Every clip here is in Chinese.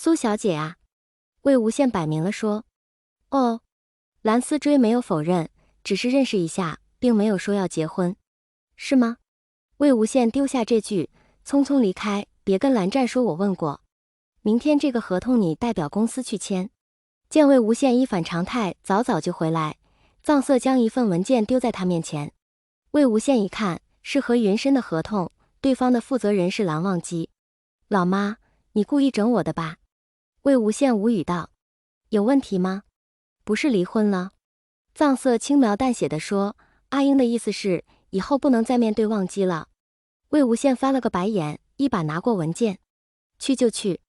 苏小姐啊。魏无羡摆明了说。哦。蓝思追没有否认，只是认识一下，并没有说要结婚。是吗？魏无羡丢下这句，匆匆离开，别跟蓝湛说我问过。明天这个合同你代表公司去签。见魏无羡一反常态，早早就回来，藏色将一份文件丢在他面前。魏无羡一看，是和云深的合同，对方的负责人是蓝忘机。老妈，你故意整我的吧？魏无羡无语道。有问题吗？不是离婚了？藏色轻描淡写地说，阿英的意思是，以后不能再面对忘机了。魏无羡翻了个白眼，一把拿过文件。去就去。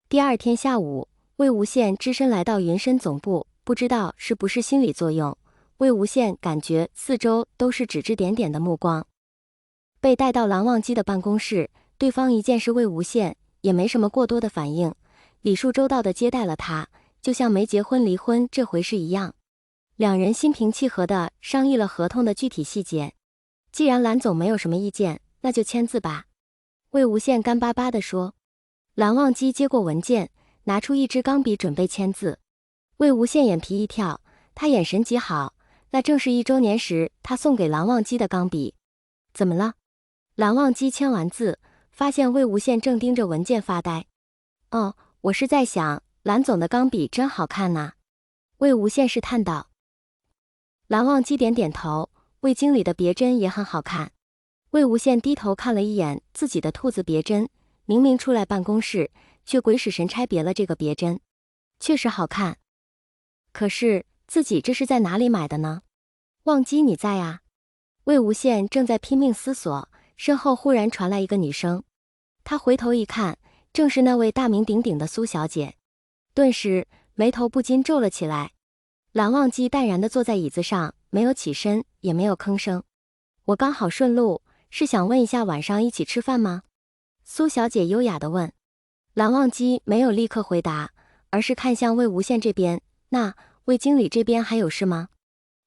第二天下午，魏无羡只身来到云深总部，不知道是不是心理作用，魏无羡感觉四周都是指指点点的目光。被带到蓝忘机的办公室，对方一见是魏无羡，也没什么过多的反应，礼数周到的接待了他，就像没结婚离婚这回事一样。两人心平气和地商议了合同的具体细节。既然蓝总没有什么意见，那就签字吧。魏无羡干巴巴地说。蓝忘机接过文件，拿出一支钢笔准备签字。魏无羡眼皮一跳，他眼神极好，那正是1周年时他送给蓝忘机的钢笔。怎么了？蓝忘机签完字，发现魏无羡正盯着文件发呆。哦，我是在想，蓝总的钢笔真好看呐。魏无羡试探道。蓝忘机点点头，魏经理的别针也很好看。魏无羡低头看了一眼自己的兔子别针，明明出来办公室，却鬼使神差别了这个别针。确实好看。可是自己这是在哪里买的呢？忘机你在啊？魏无羡正在拼命思索，身后忽然传来一个女声。他回头一看，正是那位大名鼎鼎的苏小姐，顿时眉头不禁皱了起来。蓝忘机淡然地坐在椅子上，没有起身，也没有吭声。我刚好顺路，是想问一下晚上一起吃饭吗？苏小姐优雅地问。蓝忘机没有立刻回答，而是看向魏无羡这边。那魏经理这边还有事吗？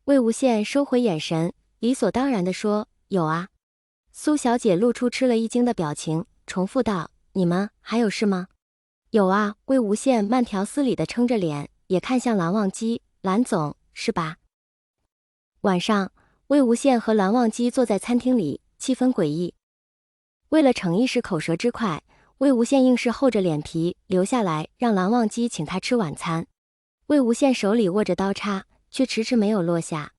魏无羡收回眼神，理所当然地说，有啊。苏小姐露出吃了一惊的表情，重复道，你们还有事吗？有啊。魏无羡慢条斯理地撑着脸，也看向蓝忘机，蓝总，是吧？晚上，魏无羡和蓝忘机坐在餐厅里，气氛诡异。为了逞一时口舌之快，魏无羡硬是厚着脸皮留下来让蓝忘机请他吃晚餐。魏无羡手里握着刀叉，却迟迟没有落下。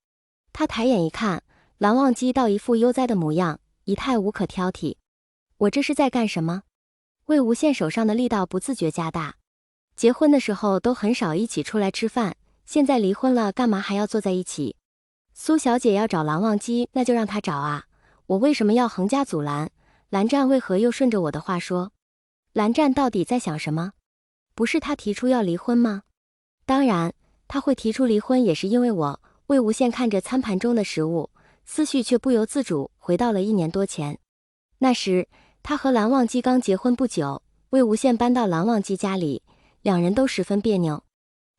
他抬眼一看，蓝忘机倒一副悠哉的模样，仪态无可挑剔。我这是在干什么？魏无羡手上的力道不自觉加大。结婚的时候都很少一起出来吃饭，现在离婚了，干嘛还要坐在一起？苏小姐要找蓝忘机，那就让她找啊，我为什么要横加阻拦？蓝湛为何又顺着我的话说？蓝湛到底在想什么？不是他提出要离婚吗？当然，他会提出离婚也是因为我。魏无羡看着餐盘中的食物，思绪却不由自主回到了1年多前。那时他和蓝忘机刚结婚不久，魏无羡搬到蓝忘机家里，两人都十分别扭。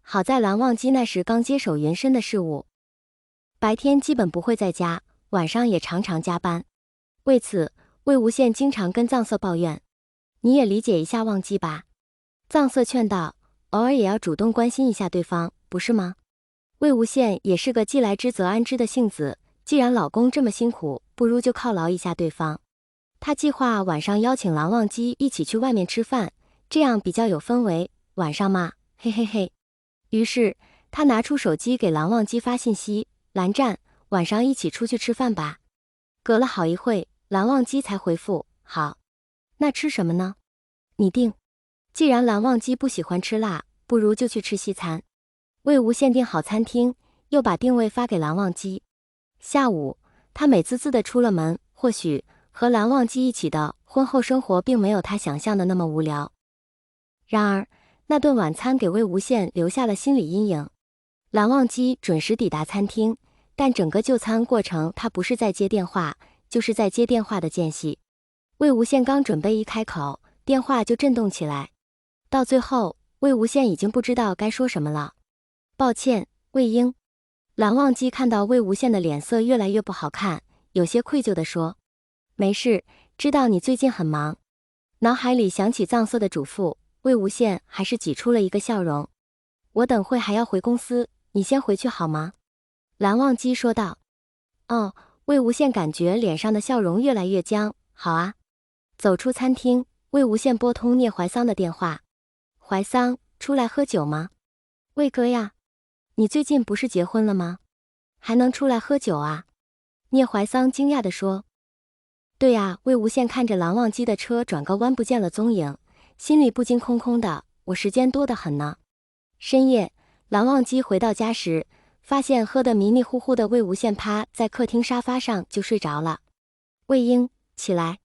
好在蓝忘机那时刚接手云深的事务，白天基本不会在家，晚上也常常加班。为此，魏无羡经常跟藏色抱怨。你也理解一下忘机吧。藏色劝道，偶尔也要主动关心一下对方，不是吗？魏无羡也是个既来之则安之的性子，既然老公这么辛苦，不如就犒劳一下对方。他计划晚上邀请蓝忘机一起去外面吃饭，这样比较有氛围，晚上嘛，嘿嘿嘿。于是他拿出手机给蓝忘机发信息，蓝湛，晚上一起出去吃饭吧。隔了好一会，蓝忘机才回复，好。那吃什么呢？你定。既然蓝忘机不喜欢吃辣，不如就去吃西餐。魏无羡订好餐厅，又把定位发给蓝忘机。下午，他美滋滋地出了门，或许和蓝忘机一起的婚后生活并没有他想象的那么无聊。然而，那顿晚餐给魏无羡留下了心理阴影。蓝忘机准时抵达餐厅，但整个就餐过程他不是在接电话，就是在接电话的间隙。魏无羡刚准备一开口，电话就震动起来。到最后，魏无羡已经不知道该说什么了。抱歉，魏英。蓝忘机看到魏无羡的脸色越来越不好看，有些愧疚地说，没事，知道你最近很忙。脑海里想起藏色的嘱咐，魏无羡还是挤出了一个笑容。我等会还要回公司，你先回去好吗？蓝忘机说道。哦，魏无羡感觉脸上的笑容越来越僵。好啊。走出餐厅，魏无羡拨通聂怀桑的电话。怀桑，出来喝酒吗？魏哥呀，你最近不是结婚了吗？还能出来喝酒啊？聂怀桑惊讶地说。对呀，魏无羡看着蓝忘机的车转个弯不见了踪影，心里不禁空空的，我时间多得很呢。深夜，蓝忘机回到家时，发现喝得迷迷糊糊的魏无羡趴在客厅沙发上就睡着了。魏婴，起来！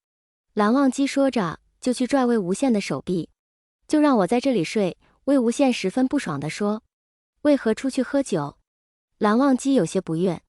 蓝忘机说着，就去拽魏无羡的手臂。就让我在这里睡，魏无羡十分不爽地说。为何出去喝酒？蓝忘机有些不悦。